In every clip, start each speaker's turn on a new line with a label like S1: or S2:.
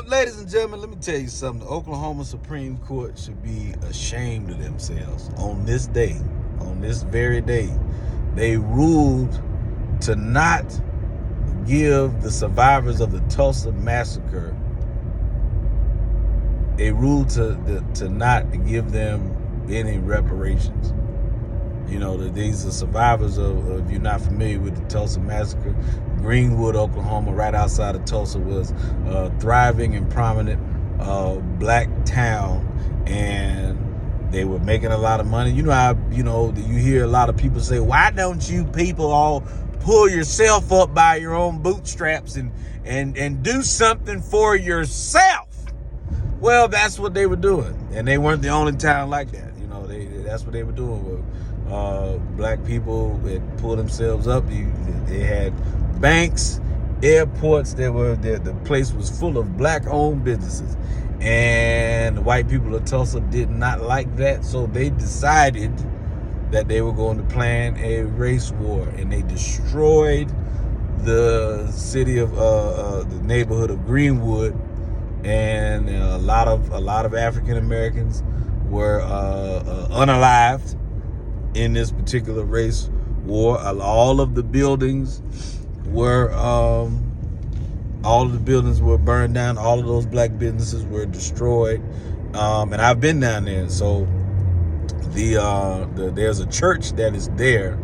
S1: Ladies and gentlemen, let me tell you something. The Oklahoma Supreme Court should be ashamed of themselves on this day, on this very day. They ruled to not give the survivors of the Tulsa massacre, they ruled to not give them any reparations. You know, these are survivors of, if you're not familiar with the Tulsa massacre, Greenwood, Oklahoma, right outside of Tulsa, was a thriving and prominent black town, and they were making a lot of money. You know how, you hear a lot of people say, why don't you people all pull yourself up by your own bootstraps and do something for yourself? Well, that's what they were doing, and they weren't the only town like that. That's what they were doing. Black people that pulled themselves up. They had banks, airports. The place was full of black-owned businesses, and the white people of Tulsa did not like that, so they decided that they were going to plan a race war, and they destroyed the city of the neighborhood of Greenwood, and a lot of African Americans were unalived in this particular race war. All of the buildings were burned down. All of those black businesses were destroyed. And I've been down there. So there's a church that is there,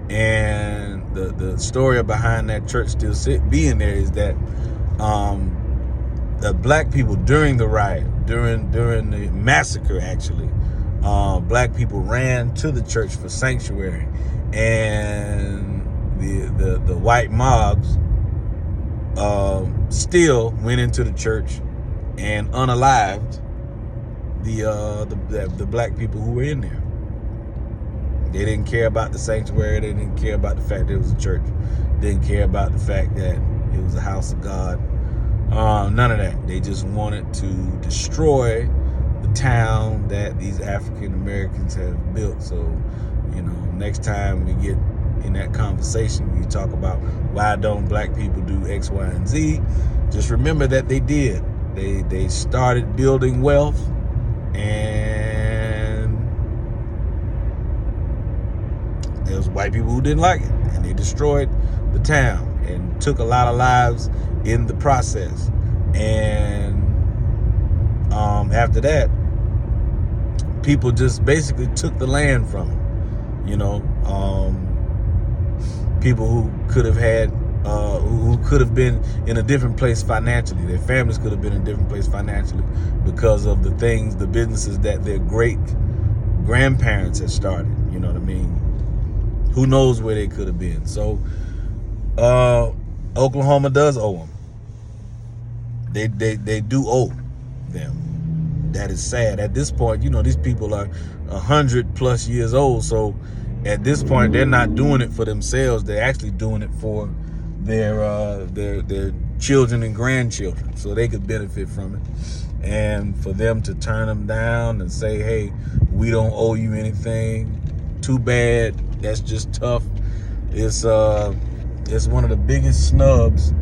S1: and the story behind that church still being there is that the black people during the riot, during the massacre, actually, black people ran to the church for sanctuary, and the white mobs still went into the church and unalived the black people who were in there. They didn't care about the sanctuary. They didn't care about the fact that it was a church. They didn't care about the fact that it was a house of God. None of that. They just wanted to destroy the town that these African Americans have built. So, next time we get in that conversation, you talk about why don't black people do X, Y, and Z, just remember that they did. They started building wealth, and there was white people who didn't like it, and they destroyed the town and took a lot of lives in the process. And after that, people just basically took the land from them. People who could have had, who could have been in a different place financially. Their families could have been in a different place financially because of the businesses that their great grandparents had started. You know what I mean? Who knows where they could have been? So Oklahoma does owe them. They do owe them. That is sad. At this point, these people are 100+ years old. So at this point, they're not doing it for themselves. They're actually doing it for their children and grandchildren, so they could benefit from it. And for them to turn them down and say, "Hey, we don't owe you anything," too bad. That's just tough. It's one of the biggest snubs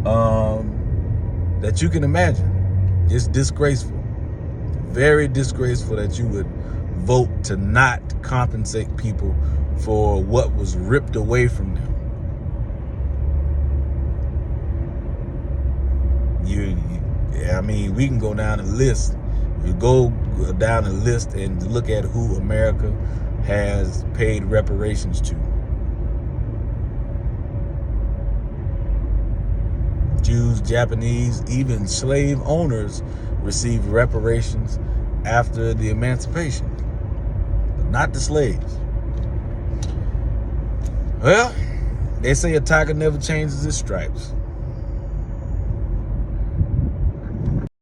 S1: that you can imagine. It's disgraceful. Very disgraceful that you would vote to not compensate people for what was ripped away from them. We can go down a list. You go down a list and look at who America has paid reparations to. Jews, Japanese, even slave owners received reparations after the emancipation, but not the slaves. Well, they say a tiger never changes his stripes.